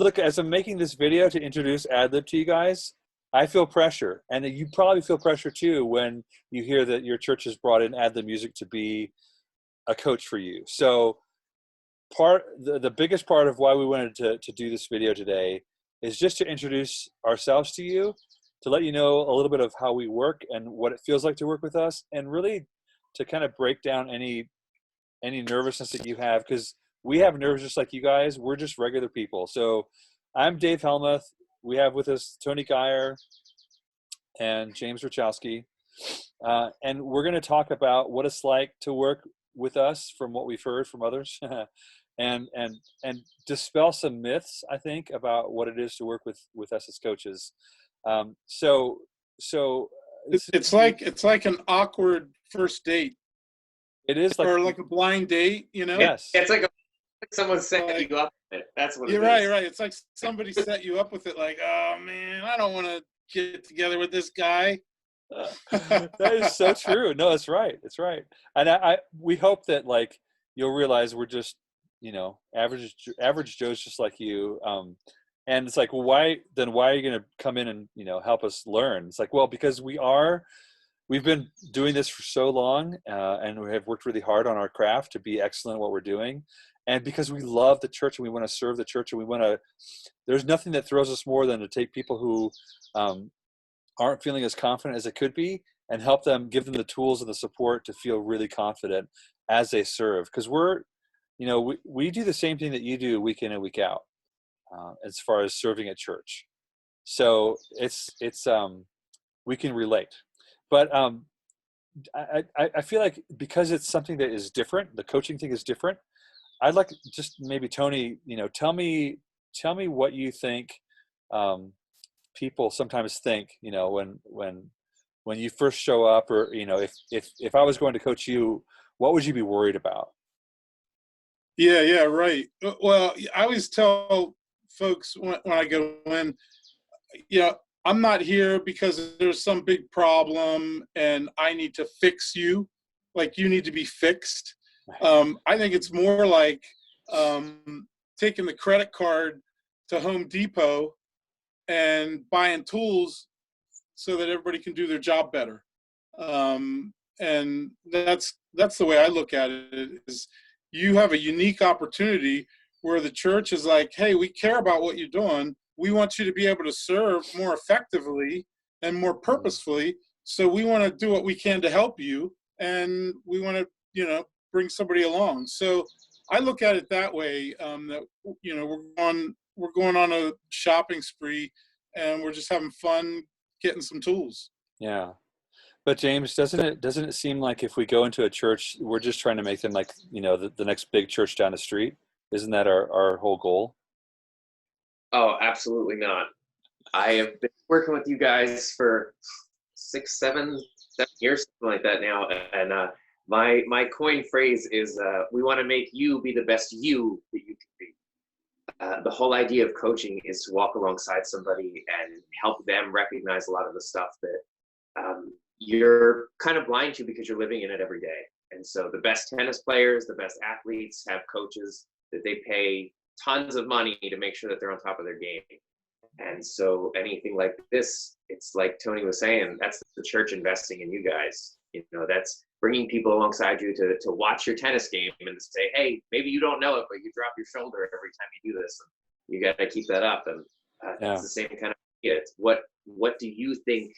look, as I'm making this video to introduce Ad Lib to you guys, I feel pressure, and you probably feel pressure too when you hear that your church has brought in Ad Lib Music to be a coach for you. So the biggest part of why we wanted to do this video today is just to introduce ourselves to you, to let you know a little bit of how we work and what it feels like to work with us, and really to kind of break down any nervousness that you have, because we have nerves just like you guys. We're just regular people. So I'm Dave Helmuth. We have with us Tony Geyer and James Rachowski. And we're going to talk about what it's like to work with us from what we've heard from others and dispel some myths, I think, about what it is to work with us as coaches. So it's like an awkward first date. It is like a blind date, you know? Yes. It's like someone set you up with it. That's what you're right. It's like somebody set you up with it. Like, oh man, I don't want to get together with this guy. That is so true. No, it's right. It's right. And we hope that like you'll realize we're just, average Joes just like you. And it's like, well, why are you going to come in and, help us learn? It's like, well, because we've been doing this for so long, and we have worked really hard on our craft to be excellent at what we're doing. And because we love the church and we want to serve the church, and there's nothing that throws us more than to take people who aren't feeling as confident as it could be and help them, give them the tools and the support to feel really confident as they serve. Because we do the same thing that you do week in and week out, as far as serving at church. So it's we can relate. But I feel like because it's something that is different, the coaching thing is different. I'd like just maybe Tony, tell me what you think people sometimes think, when you first show up, or if I was going to coach you, what would you be worried about? Yeah, right. Well, I always tell folks when I go in, I'm not here because there's some big problem and I need to fix you, like you need to be fixed. I think it's more like taking the credit card to Home Depot and buying tools so that everybody can do their job better. And that's the way I look at it, is you have a unique opportunity where the church is like, hey, we care about what you're doing. We want you to be able to serve more effectively and more purposefully. So we want to do what we can to help you, and we want to, bring somebody along. So I look at it that way. That we're going on a shopping spree, and we're just having fun getting some tools. Yeah, but James, doesn't it seem like if we go into a church, we're just trying to make them like the next big church down the street? Isn't that our whole goal? Oh, absolutely not. I have been working with you guys for 7 years, something like that now. And my coin phrase is, we want to make you be the best you that you can be. The whole idea of coaching is to walk alongside somebody and help them recognize a lot of the stuff that you're kind of blind to because you're living in it every day. And so the best tennis players, the best athletes have coaches that they pay tons of money to make sure that they're on top of their game. And so anything like this, it's like Tony was saying, that's the church investing in you guys. That's bringing people alongside you to watch your tennis game and to say, hey, maybe you don't know it, but you drop your shoulder every time you do this. And you got to keep that up. And it's the same kind of idea. It's what do you think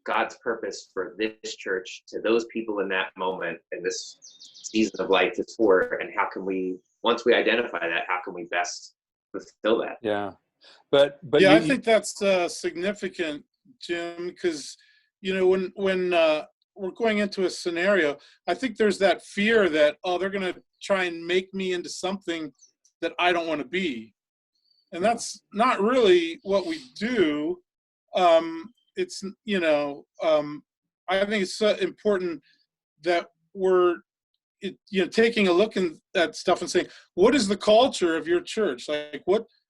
God's purpose for this church to those people in that moment in this season of life is for, and how can we, once we identify that, how can we best fulfill that? Yeah. But yeah, I think that's significant, Jim, because when we're going into a scenario, I think there's that fear that, oh, they're going to try and make me into something that I don't want to be, and that's not really what we do. It's I think it's so important that we're taking a look at stuff and saying, what is the culture of your church? Like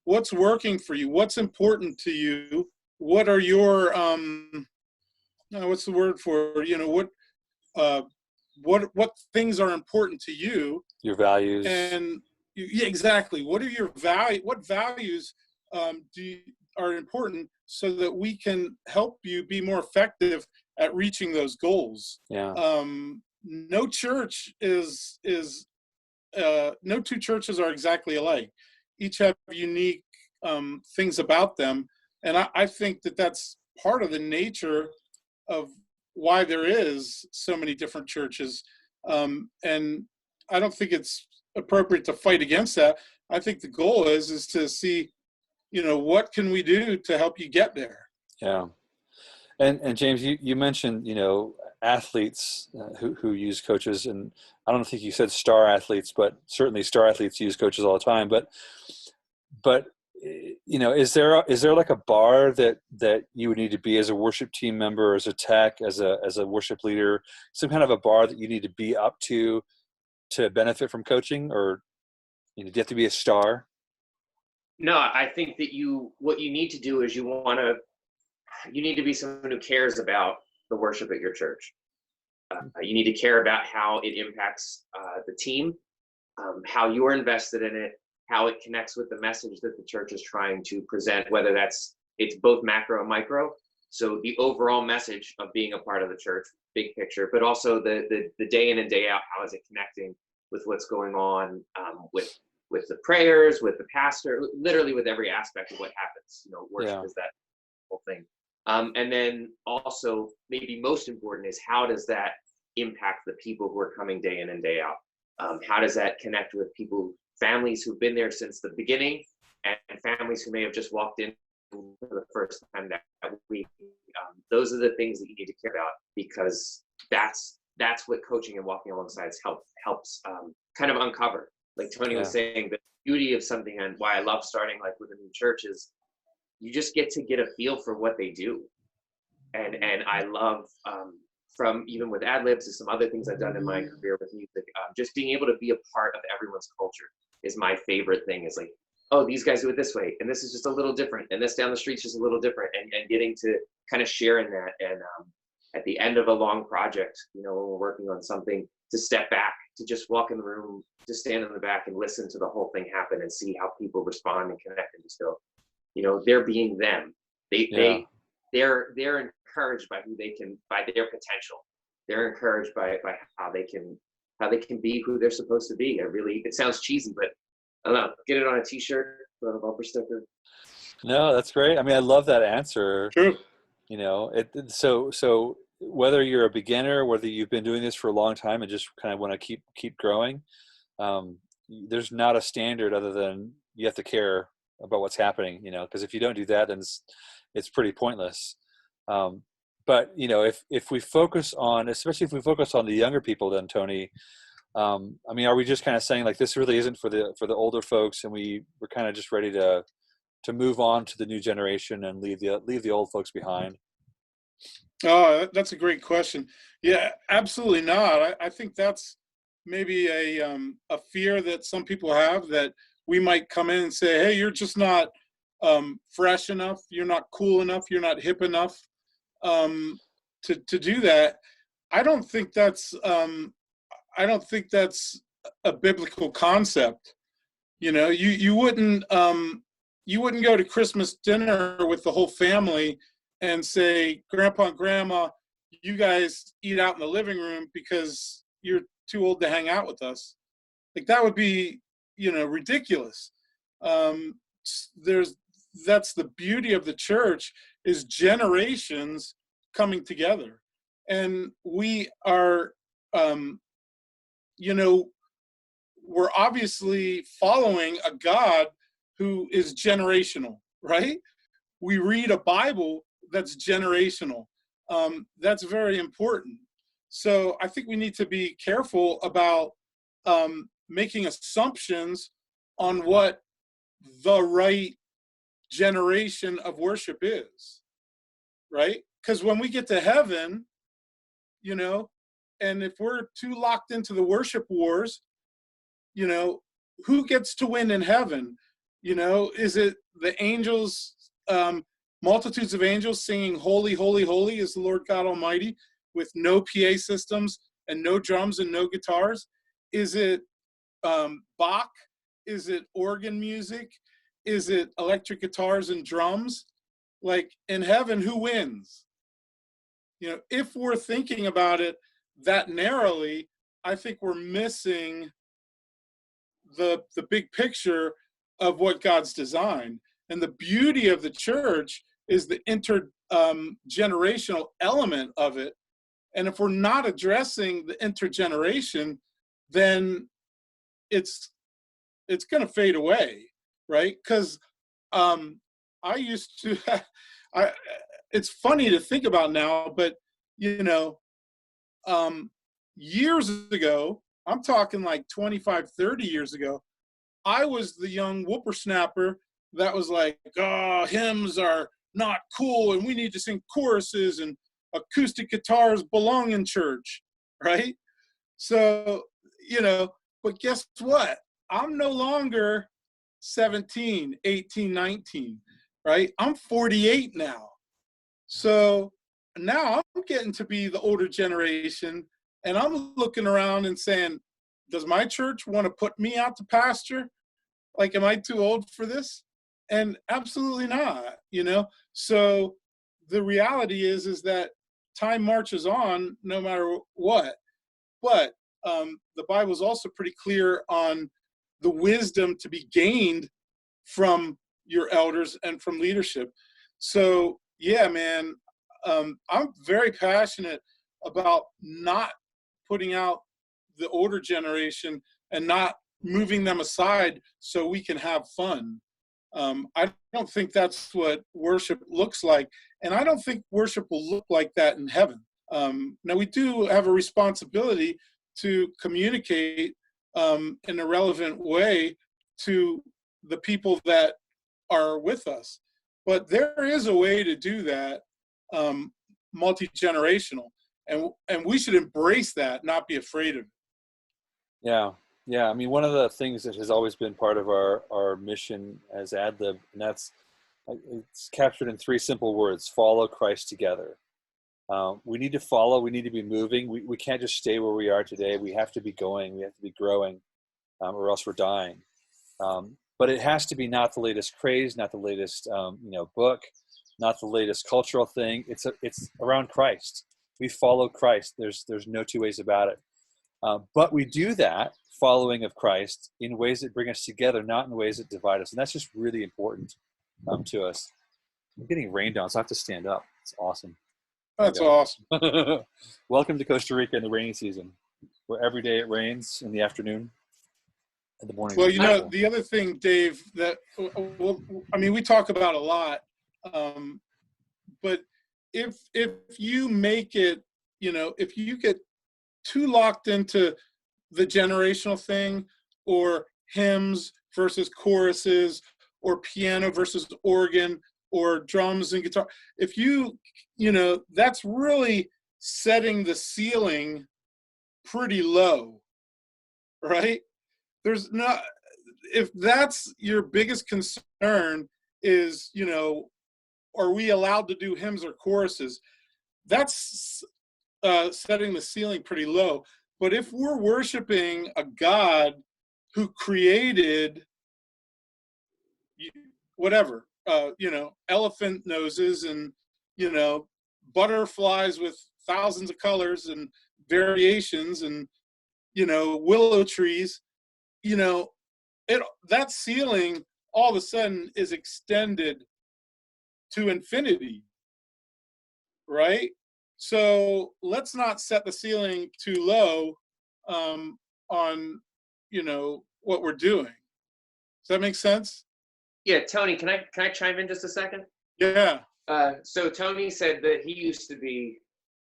what's working for you? What's important to you? What are your what's the word for what things are important to you? Your values. And yeah, exactly. What are your what values are important so that we can help you be more effective at reaching those goals. Yeah. No church no two churches are exactly alike. Each have unique things about them, and I think that that's part of the nature of why there is so many different churches. And I don't think it's appropriate to fight against that. I think the goal is to see, what can we do to help you get there? Yeah. And James, you mentioned, athletes who use coaches, and I don't think you said star athletes, but certainly star athletes use coaches all the time. But is there like a bar that you would need to be as a worship team member, as a tech, as a worship leader, some kind of a bar that you need to be up to benefit from coaching, or do you have to be a star? No, I think that what you need to do is you need to be someone who cares about the worship at your church. You need to care about how it impacts the team, how you're invested in it, how it connects with the message that the church is trying to present, whether it's both macro and micro. So the overall message of being a part of the church, big picture, but also the day in and day out, how is it connecting with what's going on with the prayers, with the pastor, literally with every aspect of what happens. Worship is that whole thing. And then also, maybe most important, is how does that impact the people who are coming day in and day out? How does that connect with families who've been there since the beginning, and families who may have just walked in for the first time that week? Those are the things that you need to care about, because that's what coaching and walking alongside helps kind of uncover. Like Tony was saying, the beauty of something, and why I love starting like with a new church, is you just get to get a feel for what they do. And I love, from even with Ad Lib to some other things I've done in my career with music, just being able to be a part of everyone's culture is my favorite thing. Is like, oh, these guys do it this way, and this is just a little different, and this down the street's just a little different, and getting to kind of share in that. And at the end of a long project, when we're working on something, to step back, to just walk in the room, to stand in the back and listen to the whole thing happen and see how people respond and connect, and just go, they're being them. They're encouraged by by their potential. They're encouraged by how they can be who they're supposed to be. It sounds cheesy, but I don't know, get it on a t-shirt, put on a bumper sticker. No, that's great. I mean, I love that answer. True. So whether you're a beginner, whether you've been doing this for a long time and just kind of want to keep growing, there's not a standard other than you have to care about what's happening, because if you don't do that, then it's pretty pointless. But if we focus on, especially if we focus on the younger people, then Tony, I mean, are we just kind of saying like this really isn't for the older folks, and we're kind of just ready to move on to the new generation and leave the old folks behind? Oh, that's a great question. Yeah, absolutely not. I think that's maybe a fear that some people have, that we might come in and say, hey, you're just not fresh enough, you're not cool enough, you're not hip enough to do that. I don't think that's a biblical concept. You wouldn't go to Christmas dinner with the whole family and say, Grandpa and Grandma, you guys eat out in the living room because you're too old to hang out with us. Like, that would be, ridiculous. That's the beauty of the church, is generations coming together. And we are, we're obviously following a God who is generational, right? We read a Bible that's generational. That's very important. So I think we need to be careful about making assumptions on what the right generation of worship is, right? Because when we get to heaven, and if we're too locked into the worship wars, who gets to win in heaven? Is it the angels, multitudes of angels singing, holy, holy, holy is the Lord God Almighty, with no PA systems and no drums and no guitars? Is it Bach? Is it organ music? is it electric guitars and drums? Like in heaven, who wins? You know, if we're thinking about it that narrowly, I think we're missing the big picture of what God's designed. And the beauty of the church is the intergenerational element of it. And if we're not addressing the intergeneration, then it's going to fade away, right? Because I used to, it's funny to think about now, but you know, years ago, I'm talking like 25, 30 years ago, I was the young whippersnapper that was like, oh, hymns are not cool and we need to sing choruses and acoustic guitars belong in church, right? So, you know, but guess what? I'm no longer 17, 18, 19, right? I'm 48 now. So now I'm getting to be the older generation, and I'm looking around and saying, does my church want to put me out to pasture? Like, am I too old for this? And absolutely not, you know? So the reality is that time marches on no matter what. But the Bible is also pretty clear on the wisdom to be gained from your elders and from leadership. So, yeah, man, I'm very passionate about not putting out the older generation and not moving them aside so we can have fun. I don't think that's what worship looks like. And I don't think worship will look like that in heaven. Now, we do have a responsibility to communicate in a relevant way to the people that are with us. But there is a way to do that, multi-generational. And we should embrace that, not be afraid of it. Yeah. Yeah. I mean, one of the things that has always been part of our mission as Ad Lib, and it's captured in 3 simple words: follow Christ together. We need to follow, we need to be moving. We can't just stay where we are today. We have to be going, we have to be growing, or else we're dying. But it has to be not the latest craze, not the latest book, not the latest cultural thing. It's around Christ. We follow Christ. There's no two ways about it. But we do that following of Christ in ways that bring us together, not in ways that divide us. And that's just really important to us. I'm getting rained on, so I have to stand up. It's awesome. That's awesome. Welcome to Costa Rica in the rainy season, where every day it rains in the afternoon. In the morning. Well, you know, the other thing, Dave, that, I mean, we talk about a lot, but if you make it, you know, if you get too locked into the generational thing, or hymns versus choruses, or piano versus organ, or drums and guitar, if you know, that's really setting the ceiling pretty low, right? There's not, if that's your biggest concern is, you know, are we allowed to do hymns or choruses? That's setting the ceiling pretty low. But if we're worshiping a God who created whatever, you know, elephant noses and, you know, butterflies with thousands of colors and variations and, you know, willow trees, you know, that ceiling all of a sudden is extended to infinity, right? So let's not set the ceiling too low on, you know, what we're doing. Does that make sense? Yeah, Tony, can I chime in just a second? Yeah. So Tony said that he used to be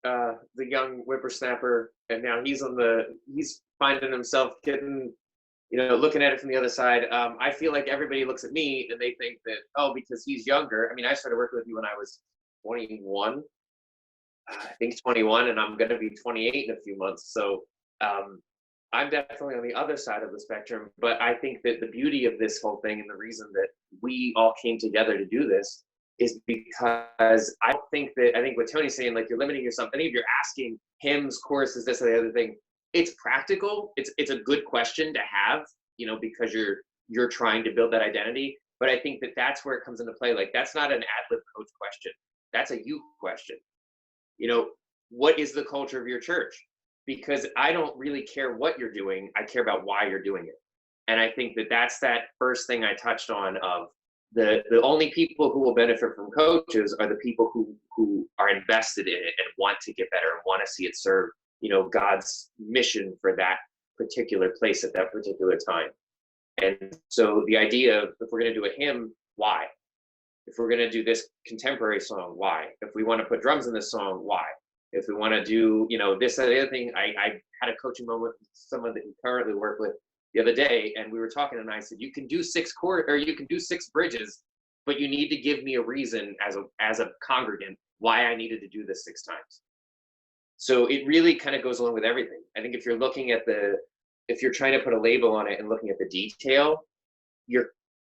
the young whippersnapper, and now he's finding himself getting, you know, looking at it from the other side. I feel like everybody looks at me and they think that, oh, because he's younger. I mean, I started working with you when I was 21. I think 21, and I'm going to be 28 in a few months. So I'm definitely on the other side of the spectrum. But I think that the beauty of this whole thing, and the reason that we all came together to do this, is because I think what Tony's saying, like, you're limiting yourself. I think if you're asking hymns, choruses, this or the other thing, it's practical. It's a good question to have, you know, because you're trying to build that identity. But I think that that's where it comes into play. Like, that's not an ad lib coach question. That's a you question. You know, what is the culture of your church? Because I don't really care what you're doing. I care about why you're doing it. And I think that that's that first thing I touched on of the only people who will benefit from coaches are the people who are invested in it and want to get better and want to see it serve, you know, God's mission for that particular place at that particular time. And so the idea of, if we're going to do a hymn, why? If we're going to do this contemporary song, why? If we want to put drums in this song, why? If we want to do, you know, this or the other thing, I had a coaching moment with someone that we currently work with the other day, and we were talking, and I said, you can do 6 chords, or you can do 6 bridges, but you need to give me a reason as a congregant why I needed to do this 6 times. So it really kind of goes along with everything. I think if you're looking at if you're trying to put a label on it and looking at the detail,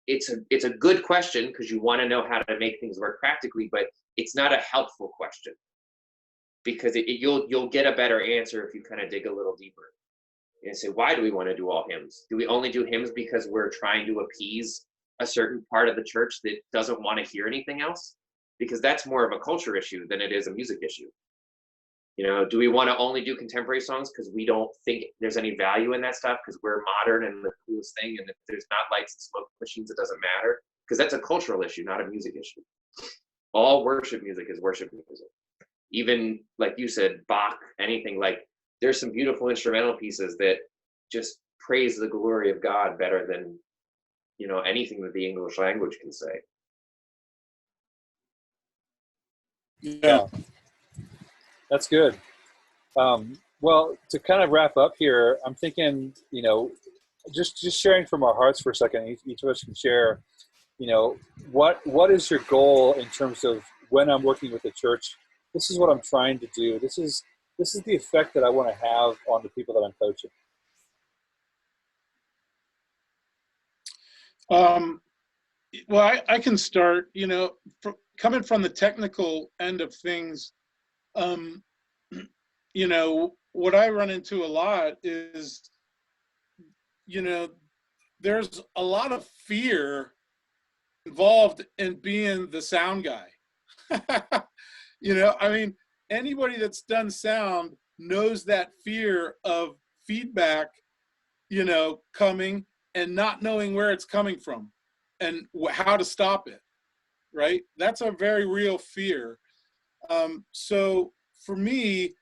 it's a good question because you want to know how to make things work practically, but it's not a helpful question, because you'll get a better answer if you kind of dig a little deeper and say, why do we want to do all hymns? Do we only do hymns because we're trying to appease a certain part of the church that doesn't want to hear anything else? Because that's more of a culture issue than it is a music issue. You know, do we want to only do contemporary songs because we don't think there's any value in that stuff because we're modern and the coolest thing, and if there's not lights and smoke machines, it doesn't matter? Because that's a cultural issue, not a music issue. All worship music is worship music. Even, like you said, Bach, anything, like, there's some beautiful instrumental pieces that just praise the glory of God better than, you know, anything that the English language can say. Yeah. That's good. Well, to kind of wrap up here, I'm thinking, you know, just sharing from our hearts for a second, each of us can share, you know, what is your goal in terms of when I'm working with the church? This is what I'm trying to do. This is the effect that I want to have on the people that I'm coaching. Well, I can start, you know, coming from the technical end of things. You know, what I run into a lot is, you know, there's a lot of fear involved in being the sound guy. You know, I mean, anybody that's done sound knows that fear of feedback, you know, coming and not knowing where it's coming from and how to stop it, right? That's a very real fear. So for me,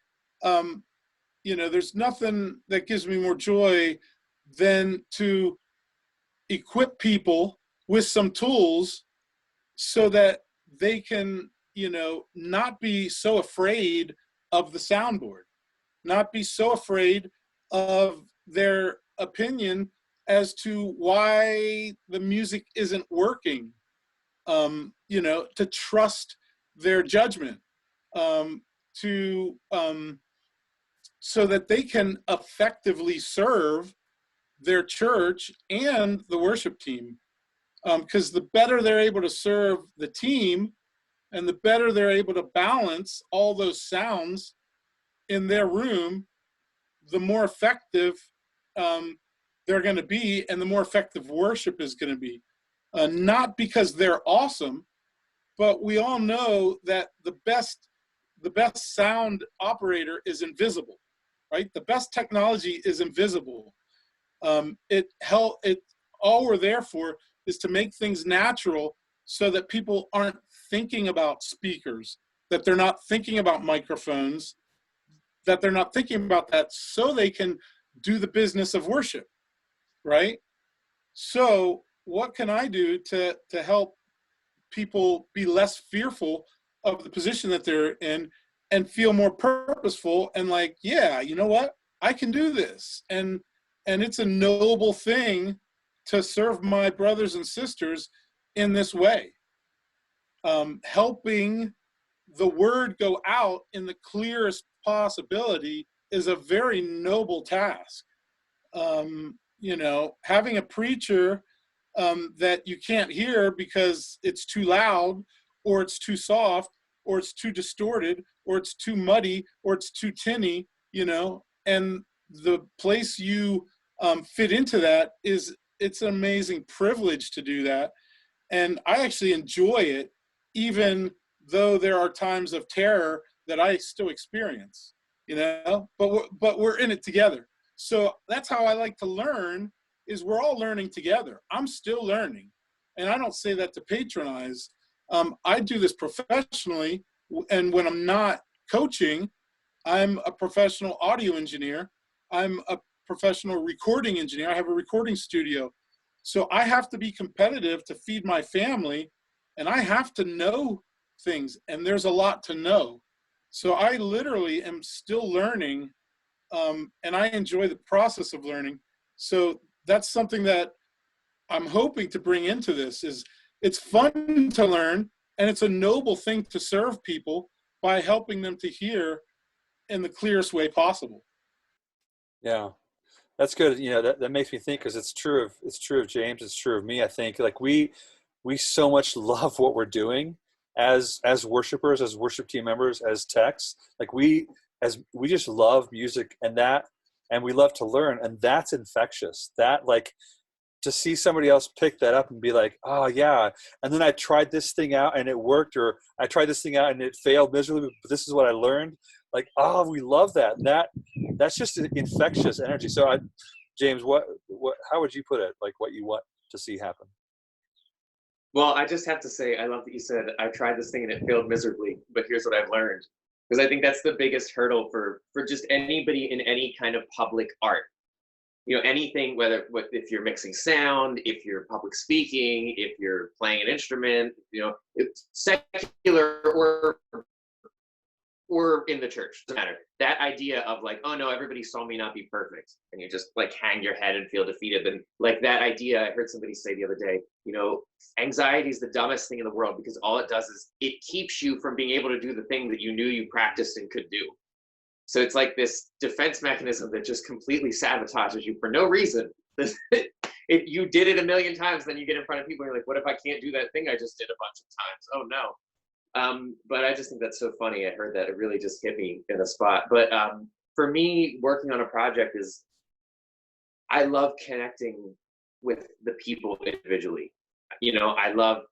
you know, there's nothing that gives me more joy than to equip people with some tools so that they can, you know, not be so afraid of the soundboard, not be so afraid of their opinion as to why the music isn't working, you know, to trust their judgment, so that they can effectively serve their church and the worship team. Because the better they're able to serve the team and the better they're able to balance all those sounds in their room, the more effective they're going to be, and the more effective worship is going to be. Not because they're awesome, but we all know that the best sound operator is invisible, right? The best technology is invisible. All we're there for is to make things natural so that people aren't thinking about speakers, that they're not thinking about microphones, that they're not thinking about that, so they can do the business of worship, right? So what can I do to help people be less fearful of the position that they're in and feel more purposeful and like, yeah, you know what? I can do this. And it's a noble thing to serve my brothers and sisters in this way. Helping the word go out in the clearest possibility is a very noble task. You know, having a preacher that you can't hear because it's too loud, or it's too soft, or it's too distorted, or it's too muddy, or it's too tinny, you know, and the place you fit into that it's an amazing privilege to do that. And I actually enjoy it, even though there are times of terror that I still experience, you know, but we're in it together. So that's how I like to learn, is we're all learning together. I'm still learning. And I don't say that to patronize. I do this professionally. And when I'm not coaching, I'm a professional audio engineer. I'm a professional recording engineer. I have a recording studio. So I have to be competitive to feed my family, and I have to know things, and there's a lot to know. So I literally am still learning, and I enjoy the process of learning. So that's something that I'm hoping to bring into this. Is it's fun to learn, and it's a noble thing to serve people by helping them to hear in the clearest way possible. Yeah. That's good. You know, that makes me think, because it's true of James. It's true of me. I think like we so much love what we're doing as worshipers, as worship team members, as techs. Like we just love music, and we love to learn, and that's infectious. That, like, to see somebody else pick that up and be like, oh yeah, and then I tried this thing out and it worked, or I tried this thing out and it failed miserably, but this is what I learned. Like, oh, we love that. And that's just an infectious energy. So James, what how would you put it, like what you want to see happen? Well, I just have to say, I love that you said, I tried this thing and it failed miserably, but here's what I've learned. Because I think that's the biggest hurdle for just anybody in any kind of public art. You know, anything, if you're mixing sound, if you're public speaking, if you're playing an instrument, you know, it's secular or in the church, doesn't matter. That idea of like, oh no, everybody saw me not be perfect, and you just like hang your head and feel defeated. And like that idea, I heard somebody say the other day, you know, anxiety is the dumbest thing in the world, because all it does is it keeps you from being able to do the thing that you knew you practiced and could do. So it's like this defense mechanism that just completely sabotages you for no reason. If you did it a million times, then you get in front of people and you're like, what if I can't do that thing I just did a bunch of times? Oh no. But I just think that's so funny. I heard that, it really just hit me in a spot. But for me, working on a project is, I love connecting with the people individually. You know, I love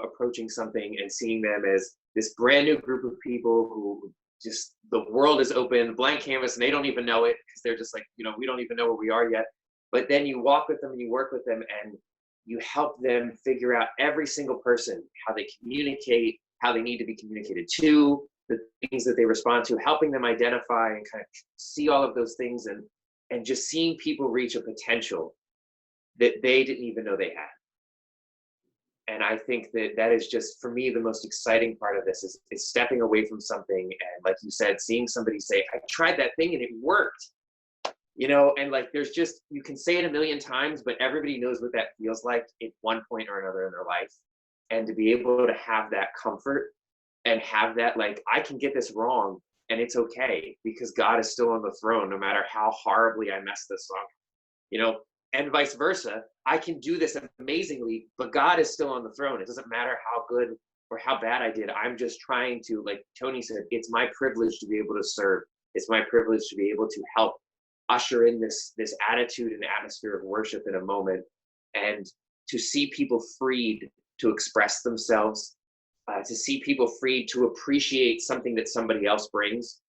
approaching something and seeing them as this brand new group of people who just, the world is open, blank canvas, and they don't even know it, because they're just like, you know, we don't even know where we are yet. But then you walk with them and you work with them and you help them figure out, every single person, how they communicate, how they need to be communicated to, the things that they respond to, helping them identify and kind of see all of those things, and just seeing people reach a potential that they didn't even know they had. And I think that is just, for me, the most exciting part of this is stepping away from something, and like you said, seeing somebody say, I tried that thing and it worked. You know, and like, there's just, you can say it a million times, but everybody knows what that feels like at one point or another in their life. And to be able to have that comfort and have that, like, I can get this wrong and it's okay, because God is still on the throne, no matter how horribly I mess this up, you know, and vice versa. I can do this amazingly, but God is still on the throne. It doesn't matter how good or how bad I did. I'm just trying to, like Tony said, it's my privilege to be able to serve. It's my privilege to be able to help usher in this attitude and atmosphere of worship in a moment, and to see people freed to express themselves, to see people free to appreciate something that somebody else brings.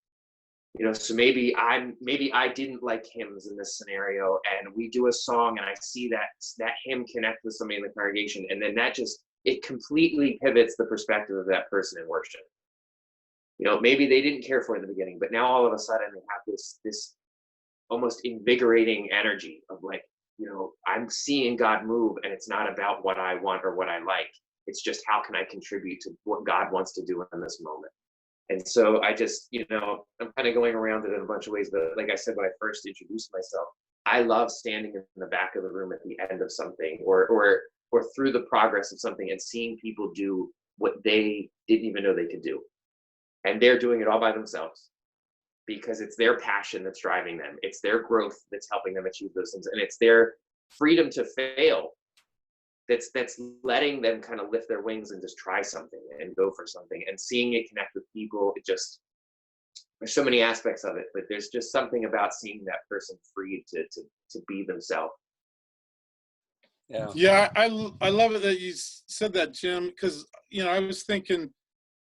You know, so maybe I didn't like hymns in this scenario, and we do a song and I see that hymn connect with somebody in the congregation, and then that just, it completely pivots the perspective of that person in worship. You know, maybe they didn't care for it in the beginning, but now all of a sudden they have this almost invigorating energy of like, you know, I'm seeing God move, and it's not about what I want or what I like. It's just, how can I contribute to what God wants to do in this moment? And so I just, you know, I'm kind of going around it in a bunch of ways, but like I said, when I first introduced myself, I love standing in the back of the room at the end of something, or through the progress of something, and seeing people do what they didn't even know they could do. And they're doing it all by themselves, because it's their passion that's driving them. It's their growth that's helping them achieve those things. And it's their freedom to fail that's letting them kind of lift their wings and just try something and go for something, and seeing it connect with people. It just, there's so many aspects of it, but there's just something about seeing that person free to be themselves. Yeah. Yeah, I love it that you said that, Jim, because I was thinking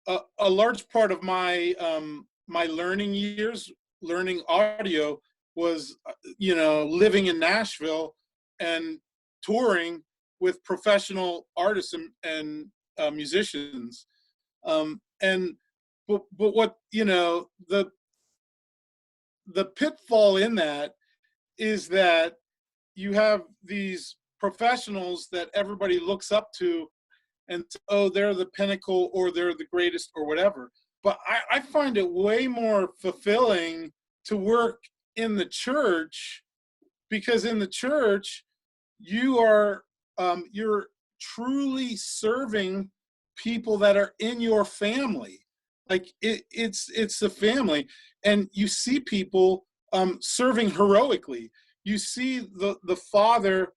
a large part of my my learning years, learning audio, was living in Nashville and touring with professional artists and musicians. And but what the pitfall in that is that you have these professionals that everybody looks up to, and oh, they're the pinnacle or they're the greatest or whatever. But I find it way more fulfilling to work in the church, because in the church you're truly serving people that are in your family. Like it's the family, and you see people serving heroically. You see the father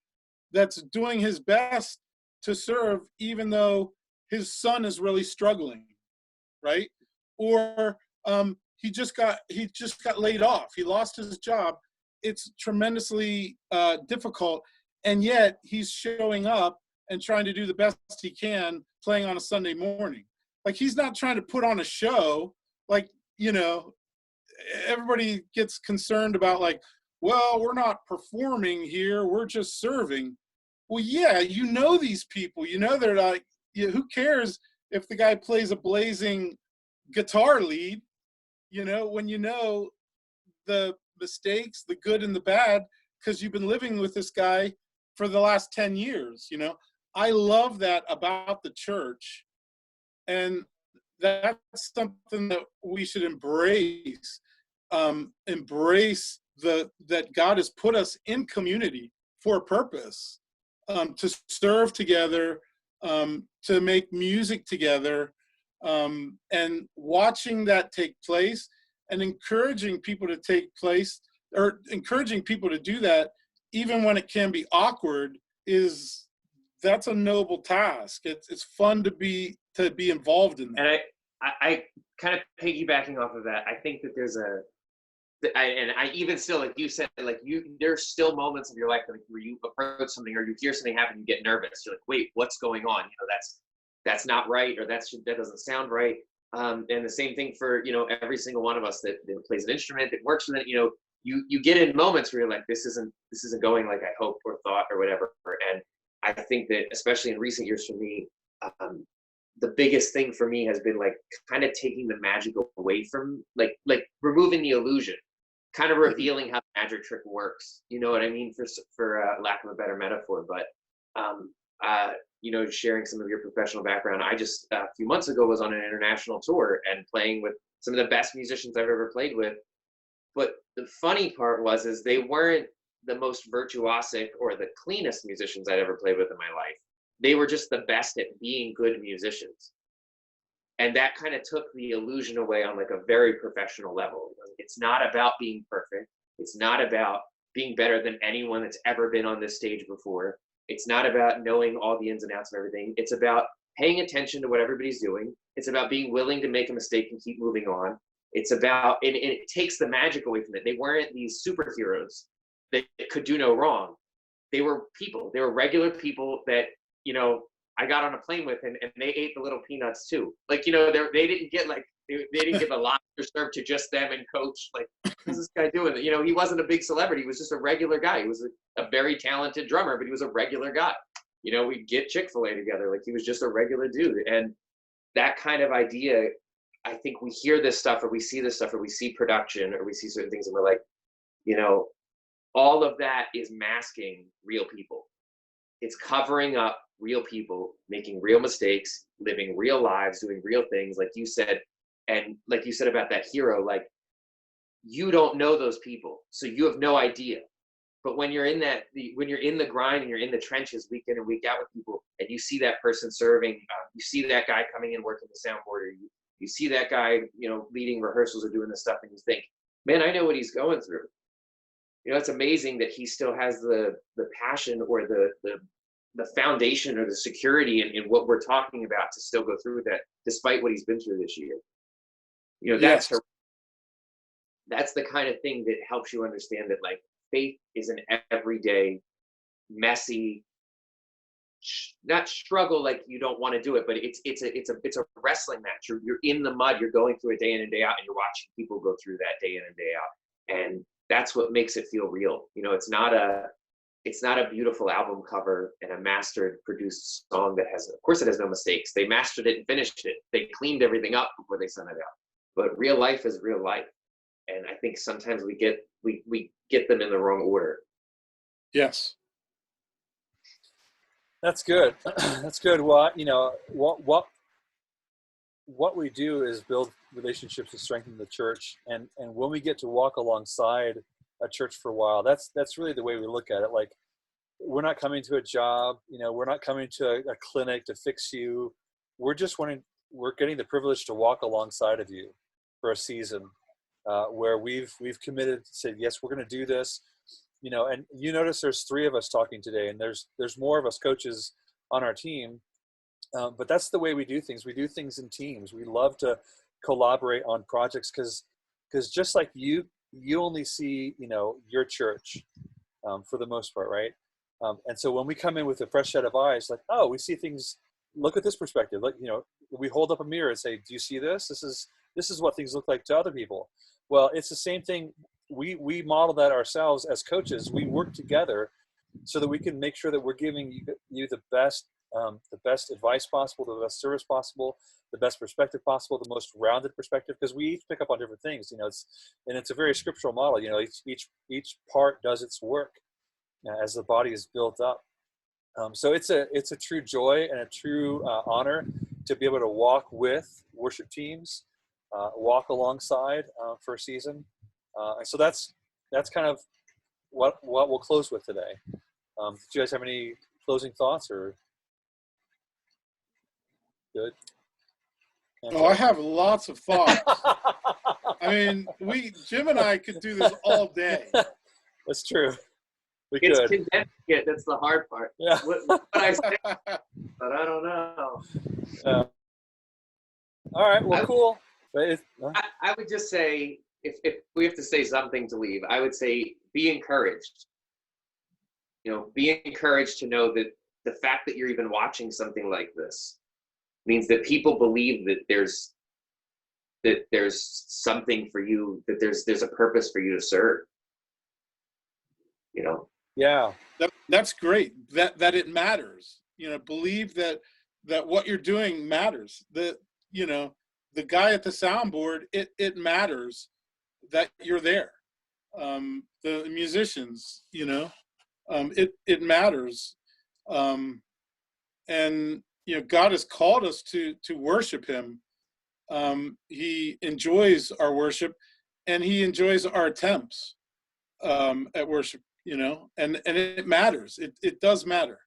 that's doing his best to serve, even though his son is really struggling, right? Or he just got laid off. He lost his job. It's tremendously difficult, and yet he's showing up and trying to do the best he can, playing on a Sunday morning. Like, he's not trying to put on a show. Like, everybody gets concerned about, like, well, we're not performing here, we're just serving. Well, yeah, these people, they're like, who cares if the guy plays a blazing guitar lead, when the mistakes, the good and the bad, because you've been living with this guy for the last 10 years. I love that about the church, and that's something that we should embrace. Embrace that God has put us in community for a purpose, to serve together, to make music together, and watching that take place and encouraging people to take place, or encouraging people to do that, even when it can be awkward, that's a noble task. It's fun to be involved in that. And I kind of piggybacking off of that, I think that there's I even still, like you said, like there's still moments of your life where you approach something or you hear something happen, you get nervous. You're like, wait, what's going on? That's not right, or that doesn't sound right. And the same thing for every single one of us that plays an instrument, that works with it. You get in moments where you're like, this isn't going like I hoped or thought or whatever. And I think that especially in recent years for me, the biggest thing for me has been like kind of taking the magic away from like removing the illusion, kind of revealing how the magic trick works. You know what I mean? For lack of a better metaphor, but sharing some of your professional background. I just a few months ago was on an international tour and playing with some of the best musicians I've ever played with. But the funny part is they weren't the most virtuosic or the cleanest musicians I'd ever played with in my life. They were just the best at being good musicians. And that kind of took the illusion away on like a very professional level. It's not about being perfect. It's not about being better than anyone that's ever been on this stage before. It's not about knowing all the ins and outs of everything. It's about paying attention to what everybody's doing. It's about being willing to make a mistake and keep moving on. It's about, and it takes the magic away from it. They weren't these superheroes that could do no wrong. They were people. They were regular people that, I got on a plane with, and they ate the little peanuts too. Like, they didn't get like, they didn't get the lobster served to just them and coach. Like, what's this guy doing? He wasn't a big celebrity. He was just a regular guy. He was a very talented drummer, but he was a regular guy. We'd get Chick-fil-A together. Like, he was just a regular dude. And that kind of idea, I think we hear this stuff, or we see this stuff, or we see production, or we see certain things, and we're like, all of that is masking real people. It's covering up real people, making real mistakes, living real lives, doing real things, like you said. And like you said about that hero, like, you don't know those people, so you have no idea. But when you're in the grind and you're in the trenches week in and week out with people, and you see that person serving, you see that guy coming in working the soundboard, or you see that guy, leading rehearsals or doing this stuff, and you think, man, I know what he's going through. It's amazing that he still has the passion or the foundation or the security in what we're talking about to still go through with that, despite what he's been through this year. That's Yes. That's the kind of thing that helps you understand that, like, faith is an everyday, messy, not struggle like you don't want to do it, but it's a wrestling match. You're in the mud. You're going through it day in and day out, and you're watching people go through that day in and day out, and that's what makes it feel real. You know, it's not a beautiful album cover and a mastered, produced song that has, of course, it has no mistakes. They mastered it and finished it. They cleaned everything up before they sent it out. But real life is real life, and I think sometimes we get them in the wrong order. Yes. That's good. That's good. Well, you know, what we do is build relationships to strengthen the church, and when we get to walk alongside a church for a while, that's really the way we look at it. Like, we're not coming to a job, you know, we're not coming to a clinic to fix you. We're getting the privilege to walk alongside of you for a season, where we've committed to say, yes, we're going to do this. You know, and you notice there's 3 of us talking today, and there's more of us coaches on our team. But that's the way we do things. We do things in teams. We love to collaborate on projects because just like you only see, you know, your church for the most part, right? And so when we come in with a fresh set of eyes, like, oh, we see things. Look at this perspective. Like, you know, we hold up a mirror and say, do you see this? This is what things look like to other people. Well, it's the same thing. We model that ourselves as coaches. We work together so that we can make sure that we're giving you the best advice possible, the best service possible, the best perspective possible, the most rounded perspective, because we each pick up on different things. You know, it's a very scriptural model. You know, each part does its work as the body is built up. So it's a true joy and a true honor to be able to walk with worship teams, walk alongside for a season. And so that's kind of what we'll close with today. Do you guys have any closing thoughts or good? Oh, I have lots of thoughts. I mean, Jim and I could do this all day. That's true. It's condensing it. That's the hard part. Yeah. What I say, but I don't know. All right. Well, cool. I would just say, if we have to say something to leave, I would say be encouraged. You know, be encouraged to know that the fact that you're even watching something like this means that people believe that there's something for you, that there's a purpose for you to serve. You know. Yeah. That's great. That it matters. You know, believe that what you're doing matters. That, you know, the guy at the soundboard, it matters that you're there. The musicians, you know, it matters. And, you know, God has called us to worship him. He enjoys our worship, and he enjoys our attempts at worship, you know, and it matters. It does matter.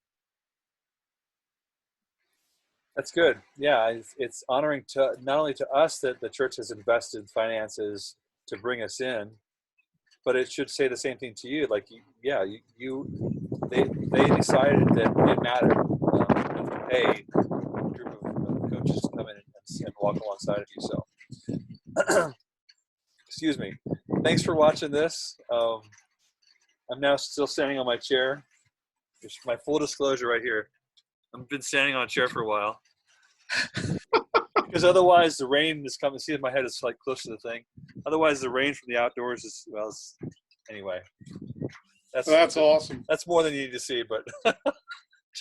That's good. Yeah, it's honoring to not only to us that the church has invested finances to bring us in, but it should say the same thing to you. Like, they decided that it mattered to pay a group of coaches to come in and walk alongside of you. So, excuse me. Thanks for watching this. I'm now still standing on my chair. Just my full disclosure right here. I've been standing on a chair for a while. Because otherwise the rain is coming. See, my head is like close to the thing. Otherwise the rain from the outdoors is, well, anyway. That's awesome. That's more than you need to see, but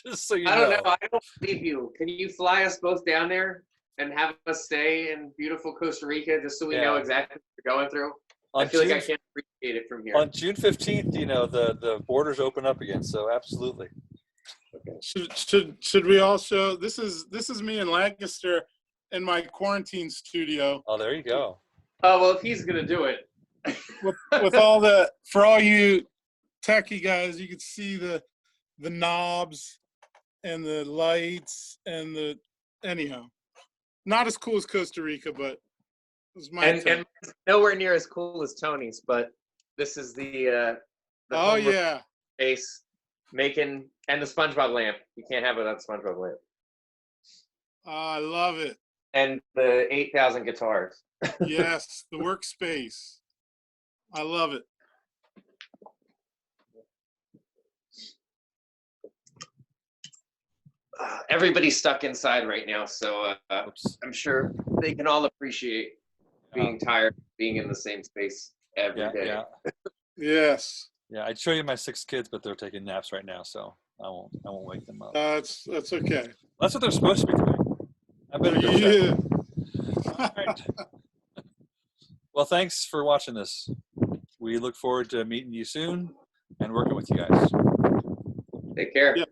just so you know. I don't know. I don't believe you. Can you fly us both down there and have us stay in beautiful Costa Rica just so we know exactly what you're going through? I feel like I can't appreciate it from here. On June 15th, you know, the borders open up again, so absolutely. Okay. Should we all show? This is me in Lancaster in my quarantine studio. Oh, there you go. Oh, well, if he's gonna do it, with for all you techie guys, you can see the knobs and the lights and anyhow, not as cool as Costa Rica, but it was my and nowhere near as cool as Tony's. But this is the oh yeah, base making, and the SpongeBob lamp. You can't have it without the SpongeBob lamp. I love it. And the 8,000 guitars. Yes, the workspace. I love it. everybody's stuck inside right now, so Oops. I'm sure they can all appreciate being tired, being in the same space every day. Yeah. Yes. Yeah, I'd show you my 6 kids, but they're taking naps right now, so I won't wake them up. That's okay. That's what they're supposed to be doing. I better go check. Yeah. All right. Well, thanks for watching this. We look forward to meeting you soon and working with you guys. Take care. Yeah.